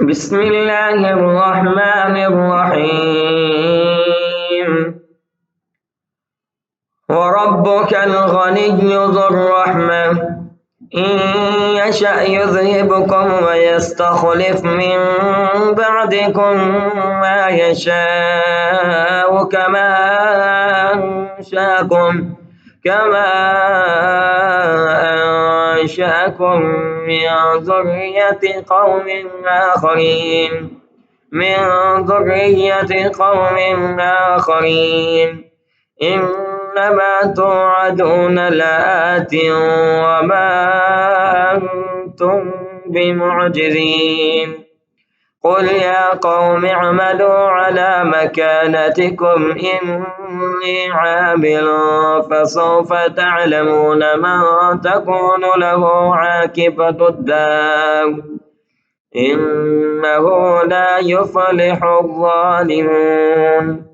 بسم الله الرحمن الرحيم وربك الغني ذو الرحمة إن يشأ يذهبكم ويستخلف من بعدكم ما يشاء كما أنشأكم من ذرية قوم آخرين إنما توعدون لآت وما أنتم بمعجزين قل يا قوم اعملوا على مكانتكم إني عامل فسوف تعلمون من تكون له عاقبة الدار إنه لا يفلح الظالمون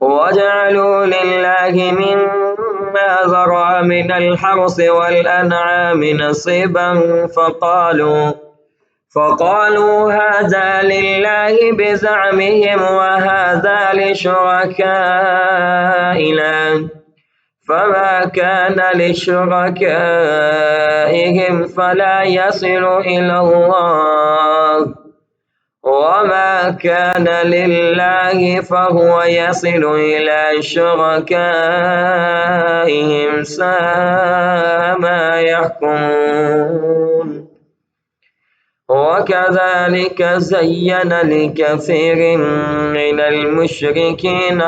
وجعلوا لله مما ذرأ من الحرث والأنعام نصيبا فقالوا هذا لله بزعمهم وهذا لشركائنا فما كان لشركائهم فلا يصل إلى الله وما كان لله فهو يصل إلى شركائهم ساء ما يحكمون وكذلك زين لكثير من المشركين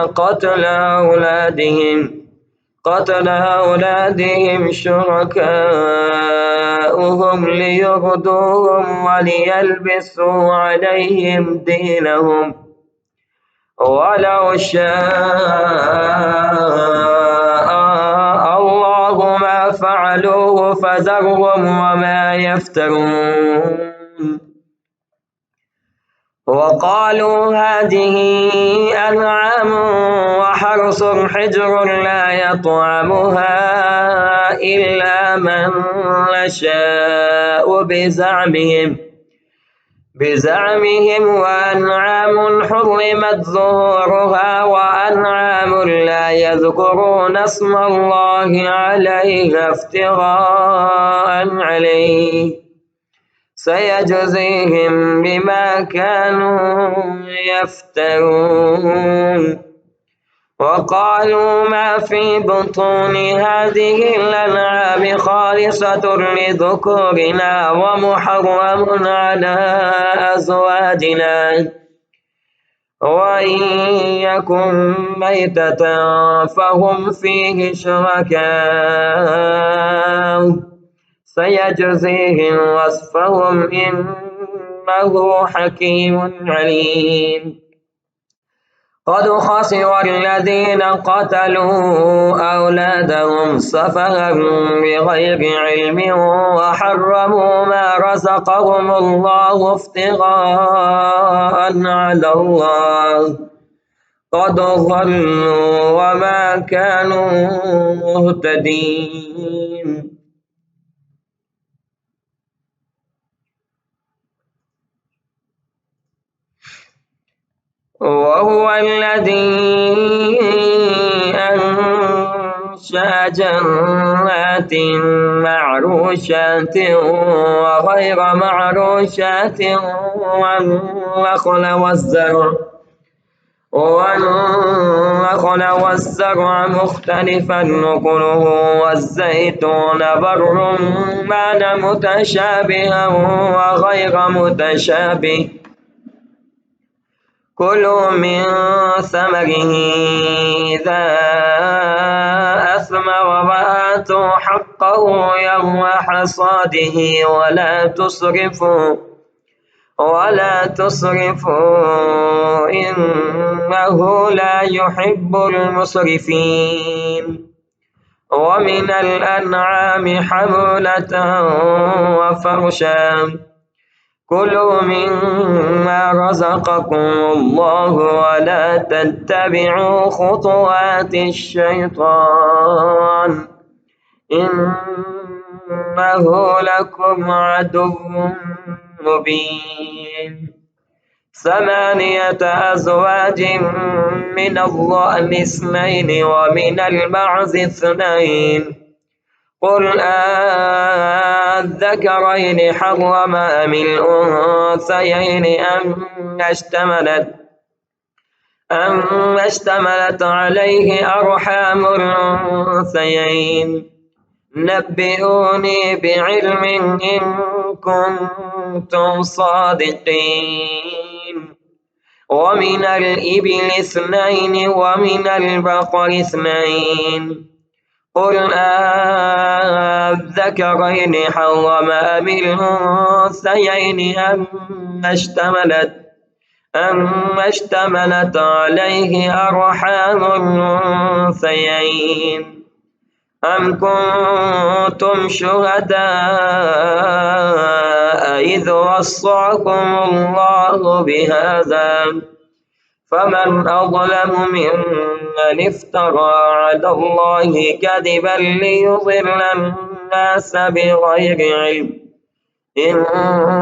قتل أولادهم شركاؤهم ليردوهم وليلبسوا عليهم دينهم ولو شاء الله ما فعلوه فذرهم وما يفترون وقالوا هذه أنعام وحرث حجر لا يطعمها إلا من نشاء بزعمهم وأنعام حرمت ظهورها وأنعام لا يذكرون اسم الله عليها افتراء عليه سيجزيهم بما كانوا يفترون وقالوا ما في بطون هذه الأنعام خالصة لذكورنا ومحرم على أزواجنا وإن يكن ميتة فهم فيه شركاء سيجزيهم وصفهم إنه حكيم عليم قد خسر الذين قتلوا أولادهم سفها بغير علم وحرموا ما رزقهم الله افتراء على الله قد ضلوا وما كانوا مهتدين وهو الذي أنشأ جنات معروشات وغير معروشات والنخل والزرع مختلفا نكله والزيتون والرمان متشابها وغير متشابه كلوا من ثمره إذا أثمر وآتوا حقه يوم حصاده ولا تسرفوا إنه لا يحب المسرفين ومن الأنعام حمولة وفرشا كلوا مما رزقكم الله ولا تتبعوا خطوات الشيطان إنه لكم عدو مبين ثمانية أزواج من الضأن اثنين ومن المعز اثنين قل أذكرين حرم أم الأنثيين أم اشتملت عليه أرحام الأنثيين نبئوني بعلم إن كنتم صادقين ومن الإبل اثنين ومن البقر اثنين قل أذكرين حرم أم الأنثيين أم اشتملت عليه أرحام الأنثيين أم كنتم شهداء إذ وصاكم الله بهذا فمن أظلم ممن افترى على الله كذبا ليضل الناس بغير علم إن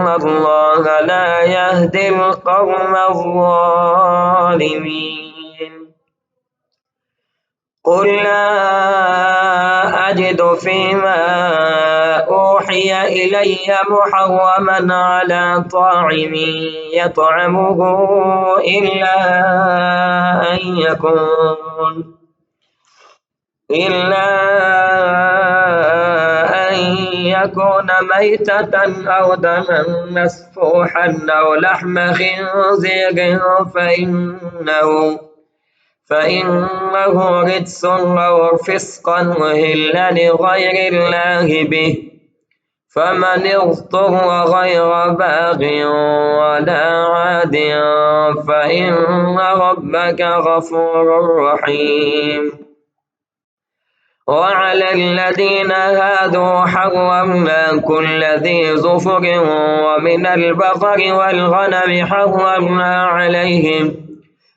الله لا يهدي القوم الظالمين قل لا أجد فيما أوحي إلي محرما على طاعم يطعمه إلا أن يكون ميتة أو دما مسفوحا أو لحم خنزير فإنه رجس أو فسقا أهل لغير الله به فمن اضطر غير باغ ولا عاد فإن ربك غفور رحيم وعلى الذين هادوا حرمنا كل ذي ظفر ومن البقر والغنم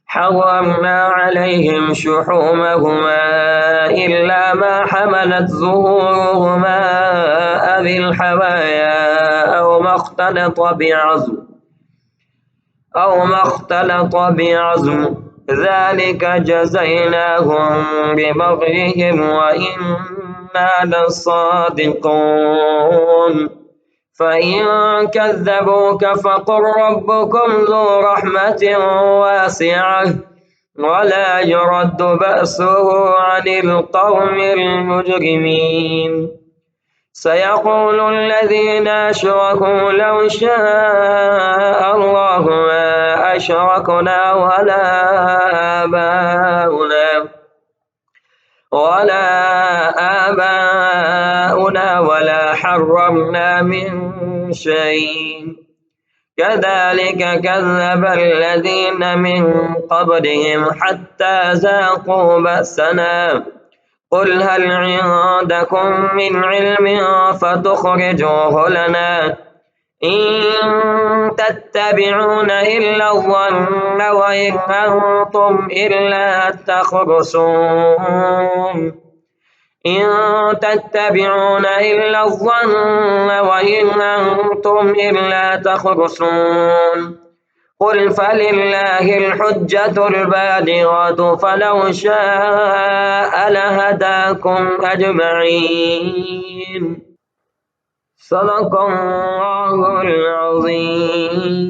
حرمنا عليهم شحومهما إلا ما حملت ظهورهما أو الحوايا أو ما اختلط بعظم ذلك جزيناهم ببغيهم وإنا لصادقون فإن كذبوك فقل ربكم ذو رحمة واسعة ولا يرد بأسه عن القوم المجرمين سيقول الذين أشركوا لو شاء الله ما أشركنا ولا آباؤنا ولا حرمنا من شيء كذلك كذب الذين من قبلهم حتى ذاقوا بأسنا قل هل عندكم من علم فتخرجوه لنا إن تتبعون إلا الظن وإن أنتم إلا تخرصون قل فلله الحجة البالغة فلو شاء لهداكم أجمعين صدق الله العظيم.